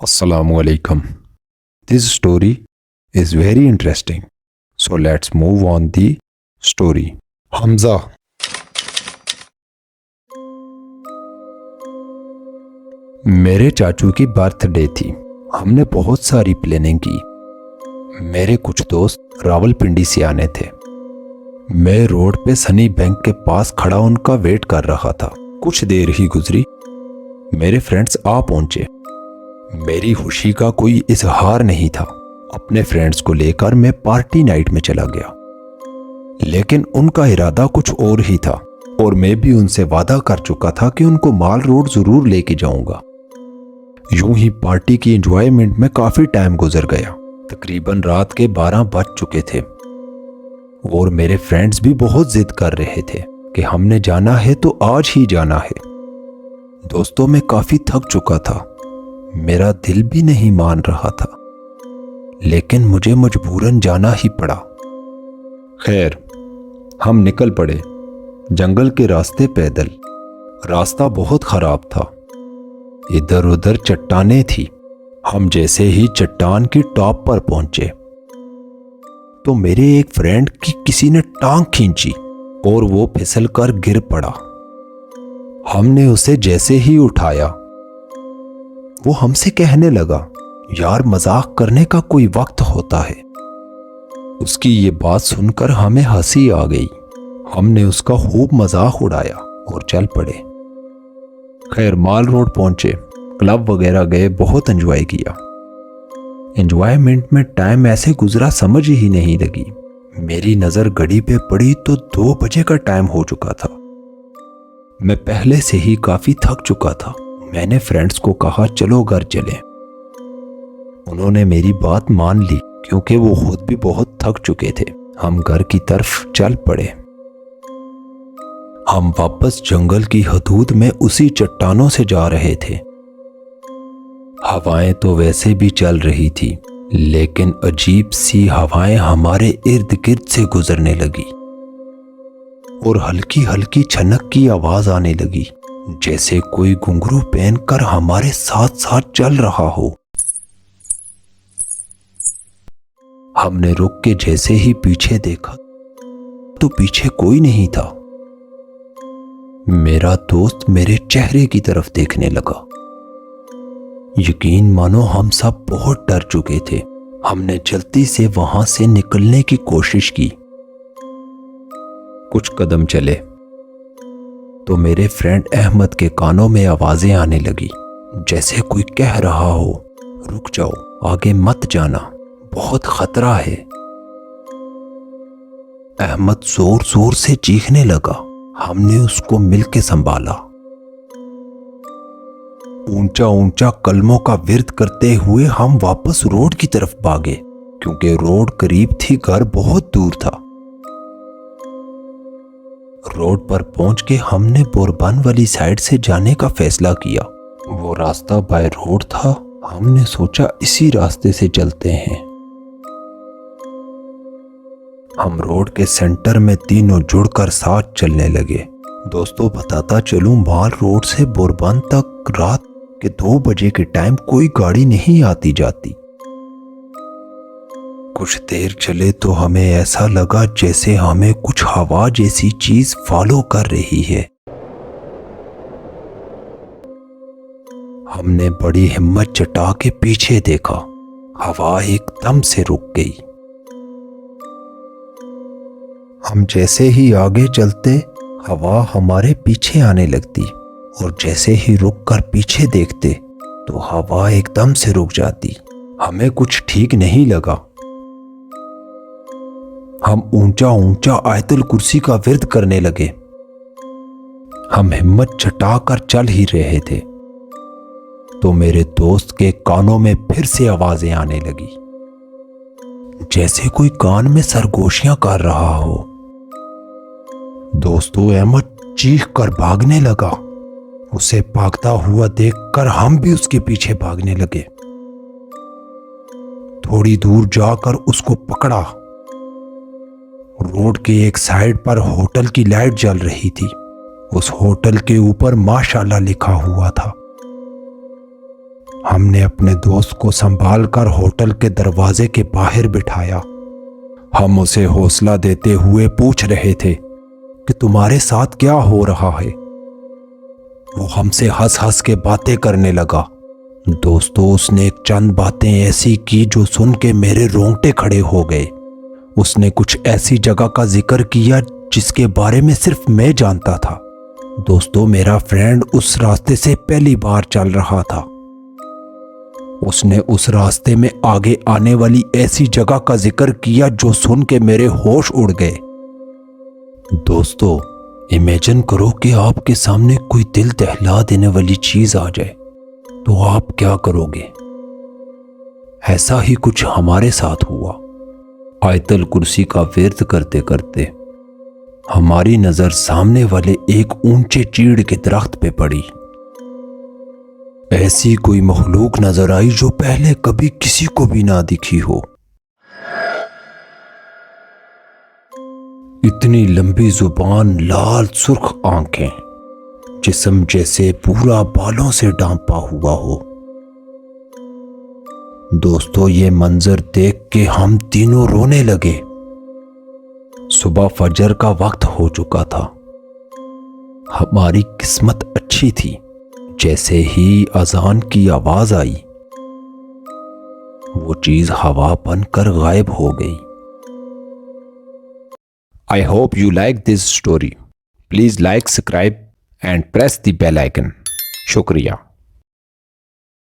Assalamu alaikum. This story is very interesting. So let's move on the story. Hamza. मेरे चाचू की birthday थी। हमने बहुत सारी प्लानिंग की। मेरे कुछ दोस्त रावलपिंडी से आने थे। मैं रोड पे सनी बैंक के पास खड़ा उनका वेट कर रहा था। कुछ देर ही गुजरी, मेरे फ्रेंड्स आ पहुंचे। मेरी खुशी का कोई इजहार नहीं था। अपने फ्रेंड्स को लेकर मैं पार्टी नाइट में चला गया, लेकिन उनका इरादा कुछ और ही था और मैं भी उनसे वादा कर चुका था कि उनको माल रोड जरूर लेके जाऊंगा। यूं ही पार्टी की एंजॉयमेंट में काफी टाइम गुजर गया। तकरीबन रात के 12 बज चुके थे और मेरे फ्रेंड्स भी बहुत जिद कर रहे थे कि हमने जाना है तो आज ही जाना है। दोस्तों, मैं काफी थक चुका था। मेरा दिल भी नहीं मान रहा था, लेकिन मुझे मजबूरन जाना ही पड़ा। खैर, हम निकल पड़े जंगल के रास्ते पैदल। रास्ता बहुत खराब था, इधर उधर चट्टानें थी। हम जैसे ही चट्टान की टॉप पर पहुंचे तो मेरे एक फ्रेंड की किसी ने टांग खींची और वो फिसल कर गिर पड़ा। हमने उसे जैसे ही उठाया, वो हमसे कहने लगा, यार मजाक करने का कोई वक्त होता है। उसकी ये बात सुनकर हमें हंसी आ गई। हमने उसका खूब मजाक उड़ाया और चल पड़े। खैर, माल रोड पहुंचे, क्लब वगैरह गए, बहुत एंजॉय किया। एंजॉयमेंट में टाइम ऐसे गुजरा समझ ही नहीं लगी। मेरी नजर घड़ी पे पड़ी तो 2 बजे का टाइम हो चुका था। मैं पहले से ही काफी थक चुका था। मैंने फ्रेंड्स को कहा, चलो घर चलें। उन्होंने मेरी बात मान ली क्योंकि वो खुद भी बहुत थक चुके थे। हम घर की तरफ चल पड़े। हम वापस जंगल की हदूद में उसी चट्टानों से जा रहे थे। हवाएं तो वैसे भी चल रही थी, लेकिन अजीब सी हवाएं हमारे इर्द गिर्द से गुजरने लगी और हल्की हल्की छनक की आवाज आने लगी, जैसे कोई घुंघरू पहनकर हमारे साथ साथ चल रहा हो। हमने रुक के जैसे ही पीछे देखा तो पीछे कोई नहीं था। मेरा दोस्त मेरे चेहरे की तरफ देखने लगा। यकीन मानो हम सब बहुत डर चुके थे। हमने जल्दी से वहां से निकलने की कोशिश की। कुछ कदम चले तो मेरे फ्रेंड अहमद के कानों में आवाजें आने लगी, जैसे कोई कह रहा हो, रुक जाओ, आगे मत जाना, बहुत खतरा है। अहमद जोर जोर से चीखने लगा। हमने उसको मिलके संभाला। ऊंचा ऊंचा कलमों का विर्द करते हुए हम वापस रोड की तरफ भागे, क्योंकि रोड करीब थी, घर बहुत दूर था। रोड पर पहुंच के हमने बोरबन वाली साइड से जाने का फैसला किया। वो रास्ता बाय रोड था। हमने सोचा इसी रास्ते से चलते हैं। हम रोड के सेंटर में तीनों जुड़कर साथ चलने लगे। दोस्तों, बताता चलूं, माल रोड से बोरबन तक रात के 2 बजे के टाइम कोई गाड़ी नहीं आती जाती। कुछ देर चले तो हमें ऐसा लगा जैसे हमें कुछ हवा जैसी चीज फॉलो कर रही है। हमने बड़ी हिम्मत जुटा के पीछे देखा। हवा एकदम से रुक गई। हम जैसे ही आगे चलते, हवा हमारे पीछे आने लगती और जैसे ही रुक कर पीछे देखते तो हवा एकदम से रुक जाती। हमें कुछ ठीक नहीं लगा। हम ऊंचा ऊंचा आयतुल कुर्सी का विर्द करने लगे। हम हिम्मत जुटाकर चल ही रहे थे तो मेरे दोस्त के कानों में फिर से आवाजें आने लगी, जैसे कोई कान में सरगोशियां कर रहा हो। दोस्तों, अहमद चीख कर भागने लगा। उसे भागता हुआ देखकर हम भी उसके पीछे भागने लगे। थोड़ी दूर जाकर उसको पकड़ा। रोड के एक साइड पर होटल की लाइट जल रही थी। उस होटल के ऊपर माशाल्लाह लिखा हुआ था। हमने अपने दोस्त को संभाल कर होटल के दरवाजे के बाहर बिठाया। हम उसे हौसला देते हुए पूछ रहे थे कि तुम्हारे साथ क्या हो रहा है। वो हमसे हंस हंस के बातें करने लगा। दोस्तों, उसने एक चंद बातें ऐसी की जो सुन के मेरे रोंगटे खड़े हो गए। उसने कुछ ऐसी जगह का जिक्र किया जिसके बारे में सिर्फ मैं जानता था। दोस्तों, मेरा फ्रेंड उस रास्ते से पहली बार चल रहा था। उसने उस रास्ते में आगे आने वाली ऐसी जगह का जिक्र किया जो सुन के मेरे होश उड़ गए। दोस्तों, इमेजिन करो कि आपके सामने कोई दिल दहला देने वाली चीज आ जाए, तो आप क्या करोगे? ऐसा ही कुछ हमारे साथ हुआ। आयतल कुर्सी का विर्द करते करते हमारी नजर सामने वाले एक ऊंचे चीड़ के दरख्त पे पड़ी। ऐसी कोई मखलूक नजर आई जो पहले कभी किसी को भी ना दिखी हो। इतनी लंबी जुबान, लाल सुर्ख आंखें, जिस्म जैसे पूरा बालों से ढांपा हुआ हो। दोस्तों, ये मंजर देख के हम तीनों रोने लगे। सुबह फजर का वक्त हो चुका था। हमारी किस्मत अच्छी थी। जैसे ही अजान की आवाज आई, वो चीज हवा बनकर गायब हो गई। I hope you like this story. Please like, subscribe and press the bell icon. शुक्रिया।